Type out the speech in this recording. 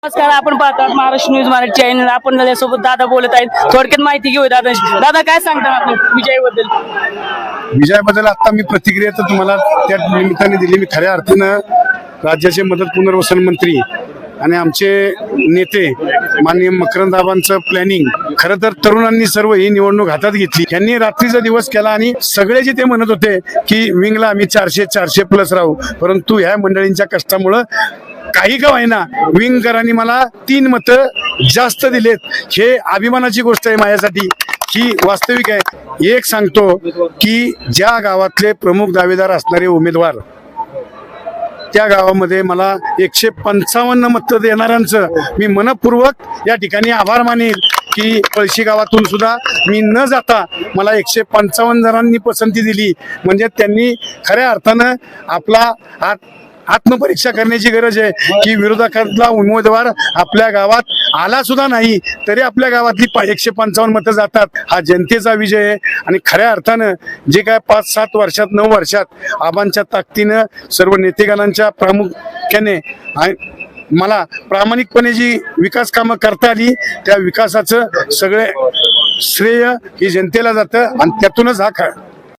नमस्कार, आपण पाहतात महाराष्ट्र न्यूज मराठी चॅनल. आपण त्याच्यासोबत दादा बोलत आहेत. थोडक्यात माहिती घेऊ दादा. दादा काय सांगता आपल्या विजयाबद्दल? विजयाबद्दल आता मी प्रतिक्रिया तर तुम्हाला त्या निमित्ताने दिली. मी खऱ्या अर्थानं राज्याचे मदत पुनर्वसन मंत्री आणि आमचे नेते माननीय मकरंदाबांचं प्लॅनिंग, खरं तर तरुणांनी सर्व ही निवडणूक हातात घेतली. यांनी रात्रीचा दिवस केला आणि सगळे जे ते म्हणत होते की विंगला आम्ही 400 प्लस राहू, परंतु ह्या मंडळींच्या कष्टामुळं काही का होईना विंगकरांनी मला 3 मतं जास्त दिलेत. हे अभिमानाची गोष्ट आहे माझ्यासाठी, ही वास्तविक आहे. एक सांगतो की ज्या गावातले प्रमुख दावेदार असणारे उमेदवार, त्या गावामध्ये मला 155 मतं देणाऱ्यांचं मी मनपूर्वक या ठिकाणी आभार मानेल की पळशी गावातून सुद्धा मी न जाता मला 155 जणांनी पसंती दिली. म्हणजे त्यांनी खऱ्या अर्थानं आपला आत्मपरीक्षा करण्याची गरज आहे की विरोधकातला उमेदवार आपल्या गावात आला सुद्धा नाही तरी आपल्या गावातली 155 मतं जातात. हा जनतेचा विजय आहे. आणि खऱ्या अर्थानं जे काय 5-7 वर्षात 9 वर्षात आबांच्या ताकदीनं सर्व नेतेगणांच्या प्रामुख्याने मला प्रामाणिकपणे जी विकास कामं करता आली, त्या विकासाचं सगळे श्रेय ही जनतेला जातं आणि त्यातूनच हा